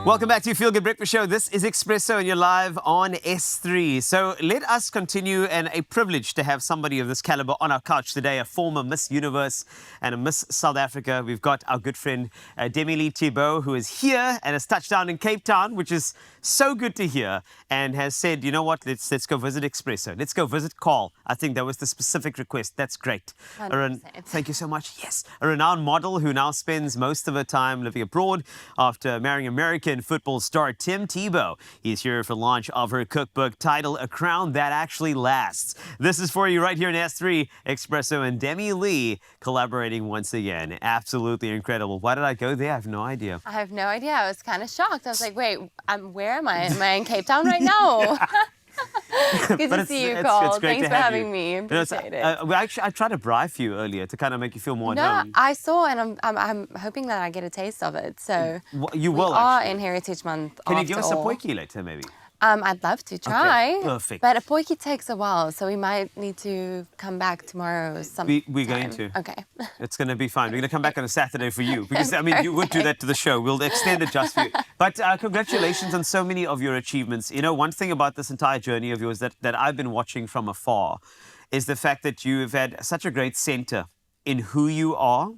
Welcome back to Feel Good Breakfast Show. This is Expresso and you're live on S3. So let us continue, and a privilege to have somebody of this caliber on our couch today, a former Miss Universe and a Miss South Africa. We've got our good friend Demi Leigh Tebow, who is here and has touched down in Cape Town, which is so good to hear, and has said, you know what, let's go visit Expresso. Let's go visit Carl. I think that was the specific request. That's great. 100%. Thank you so much. Yes. A renowned model who now spends most of her time living abroad after marrying American football star Demi Tebow. He's here for the launch of her cookbook titled A Crown That Actually Lasts. This is for you right here in S3. Expresso and Demi Leigh collaborating once again. Absolutely incredible. Why did I go there? I have no idea. I have no idea. I was kind of shocked. I was like, wait, where am I? Am I in Cape Town right now? Good to see you, Carl. It's great Thanks to for have having you. me. Appreciate it. I tried to bribe you earlier to kind of make you feel more at No, home. I saw, and I'm hoping that I get a taste of it. So You will, we are actually. in Heritage Month. Can you give us a all. potjie later, maybe? I'd love to try. Okay, perfect. But a potjie takes a while, so we might need to come back tomorrow or something. We're going to. Okay. It's going to be fine. We're going to come back on a Saturday for you. Because, I mean, you would do that to the show. We'll extend it just for you. But congratulations on so many of your achievements. You know, one thing about this entire journey of yours that I've been watching from afar is the fact that you've had such a great center in who you are,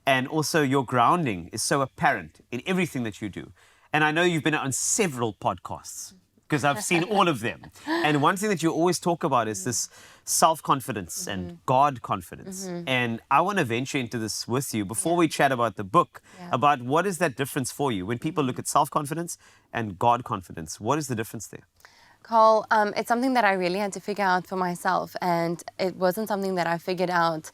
and also your grounding is so apparent in everything that you do. And I know you've been on several podcasts, because I've seen all of them. And one thing that you always talk about is this self-confidence and God confidence. And I want to venture into this with you before we chat about the book, about what is that difference for you when people look at self-confidence and God confidence. What is the difference there? Carl, it's something that I really had to figure out for myself, and it wasn't something that I figured out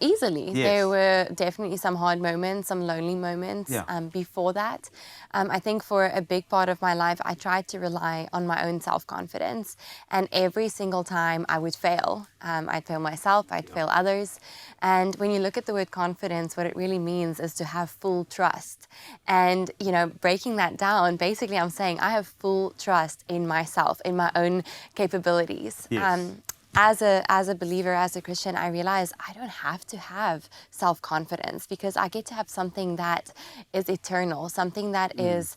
easily. Yes. There were definitely some hard moments, some lonely moments before that. I think for a big part of my life, I tried to rely on my own self-confidence, and every single time I would fail. I'd fail myself, I'd fail others. And when you look at the word confidence, what it really means is to have full trust. And, you know, breaking that down, basically I'm saying I have full trust in myself, in my own capabilities. Yes. As a believer, as a Christian, I realize I don't have to have self-confidence, because I get to have something that is eternal, something that is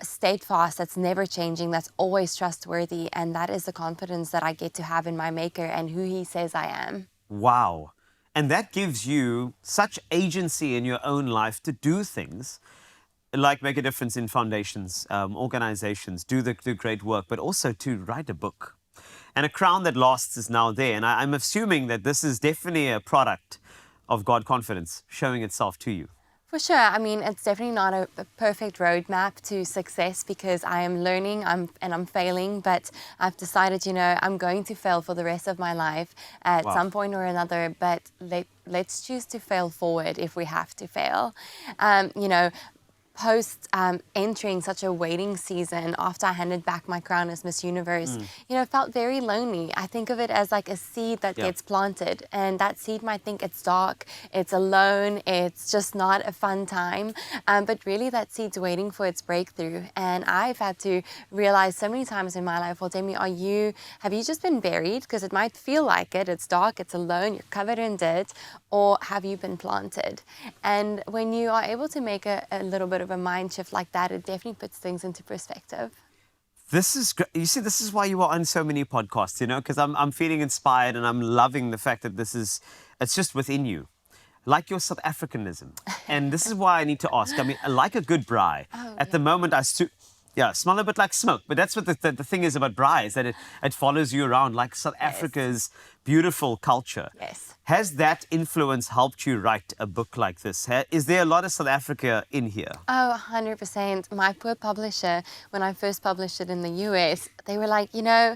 steadfast, that's never changing, that's always trustworthy, and that is the confidence that I get to have in my Maker and who He says I am. Wow. And that gives you such agency in your own life to do things like make a difference in foundations, organizations, do great work, but also to write a book. And A Crown That Lasts is now there. And I'm assuming that this is definitely a product of God confidence showing itself to you. For sure. I mean, it's definitely not a perfect roadmap to success, because I am learning and I'm failing, but I've decided, you know, I'm going to fail for the rest of my life at some point or another, but let's choose to fail forward if we have to fail. You know, post entering such a waiting season after I handed back my crown as Miss Universe, you know, felt very lonely. I think of it as like a seed that gets planted, and that seed might think it's dark, it's alone, it's just not a fun time, but really that seed's waiting for its breakthrough. And I've had to realize so many times in my life, well, Demi, have you just been buried? Because it might feel like it, it's dark, it's alone, you're covered in dirt, or have you been planted? And when you are able to make a little bit of a mind shift like that, it definitely puts things into perspective. This is great. You see, this is why you are on so many podcasts, you know, because I'm feeling inspired, and I'm loving the fact that it's just within you, like your South Africanism. And this is why I need to ask. I mean, like a good braai. At the moment, smell a bit like smoke. But that's what the thing is about braai, is that it follows you around like South Africa's beautiful culture. Yes. Has that influence helped you write a book like this? Is there a lot of South Africa in here? Oh, 100%. My poor publisher, when I first published it in the US, they were like, you know,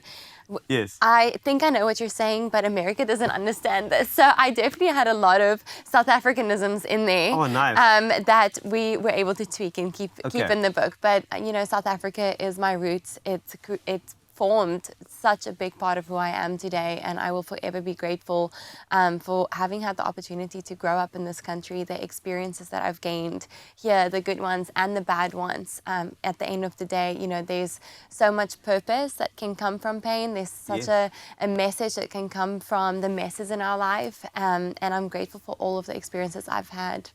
Yes. I think I know what you're saying, but America doesn't understand this. So I definitely had a lot of South Africanisms in there. Oh, nice. That we were able to tweak and keep in the book. But, you know, South Africa is my roots. It's formed such a big part of who I am today, and I will forever be grateful for having had the opportunity to grow up in this country, the experiences that I've gained here, the good ones and the bad ones. At the end of the day, you know, there's so much purpose that can come from pain. There's such a message that can come from the messes in our life, and I'm grateful for all of the experiences I've had.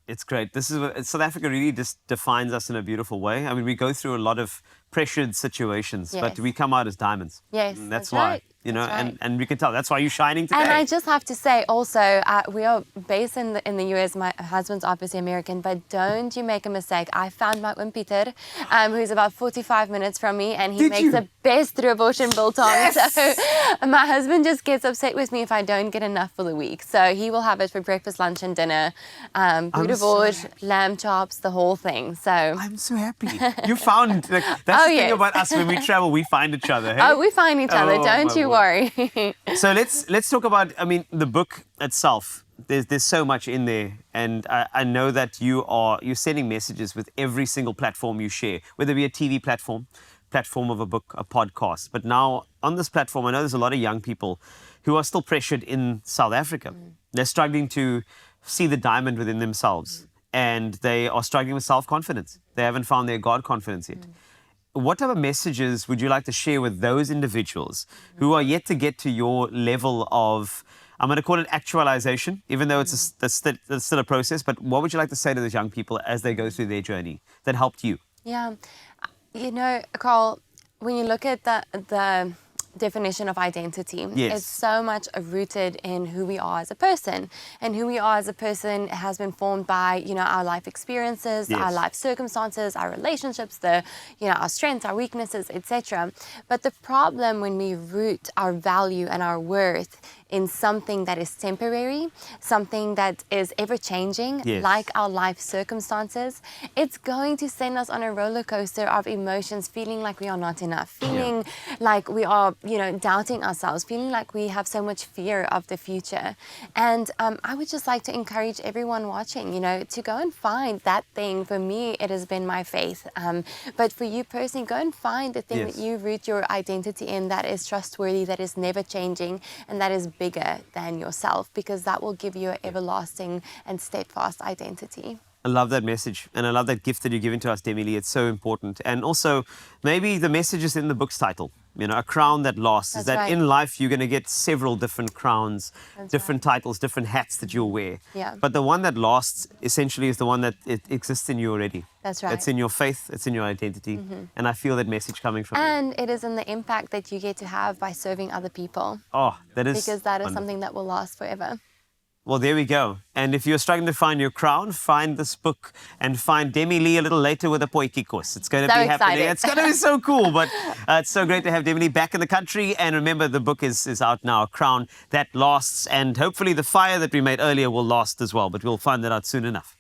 It's great. This is South Africa really just defines us in a beautiful way. I mean, we go through a lot of pressured situations, but Yes. we come out as diamonds. Yes, And that's why, right. That's right. and we can tell. That's why you're shining today. And I just have to say also, we are based in the US. My husband's obviously American, but don't you make a mistake. I found my own Peter, who's about 45 minutes from me, and he Did makes you? the best rooibos biltong. Yes! So my husband just gets upset with me if I don't get enough for the week. So he will have it for breakfast, lunch, and dinner. Rooibos, lamb chops, the whole thing. So I'm so happy. You found, like, that's the thing yes. about us. When we travel, we find each other. Hey? oh, we find each other. Oh, Don't my you word. worry. So let's talk about, I mean, the book itself. There's so much in there, and I know that you're sending messages with every single platform you share, whether it be a TV platform of a book, a podcast. But now on this platform, I know there's a lot of young people who are still pressured in South Africa. They're struggling to see the diamond within themselves, and they are struggling with self-confidence. They haven't found their God confidence yet. What type of messages would you like to share with those individuals who are yet to get to your level of, I'm going to call it actualization, even though it's still a process, but what would you like to say to those young people as they go through their journey that helped you? Yeah, you know, Carl, when you look at the definition of identity, Yes. it's so much rooted in who we are as a person, and who we are as a person has been formed by, you know, our life experiences, Yes. our life circumstances, our relationships, our strengths, our weaknesses, etc. But the problem when we root our value and our worth in something that is temporary, something that is ever-changing, Yes. like our life circumstances, it's going to send us on a roller coaster of emotions, feeling like we are not enough, feeling like we are, you know, doubting ourselves, feeling like we have so much fear of the future. And I would just like to encourage everyone watching, you know, to go and find that thing. For me, it has been my faith. But for you personally, go and find the thing Yes. that you root your identity in that is trustworthy, that is never changing, and that is bigger than yourself, because that will give you an everlasting and steadfast identity. I love that message, and I love that gift that you're giving to us, Demi Leigh. It's so important. And also, maybe the message is in the book's title, you know, A Crown That Lasts. Is That's that right. in life you're going to get several different crowns, different titles, different hats that you'll wear. Yeah. But the one that lasts, essentially, is the one that it exists in you already. That's right. It's in your faith, it's in your identity. And I feel that message coming from you. And it is in the impact that you get to have by serving other people, Oh, that is because that is wonderful. something that will last forever. Well, there we go. And if you're struggling to find your crown, find this book and find Demi Leigh a little later with a potjie course. It's going to So be happening. excited. It's going to be so cool. But it's so great to have Demi Leigh back in the country. And remember, the book is out now, A Crown That Lasts. And hopefully the fire that we made earlier will last as well. But we'll find that out soon enough.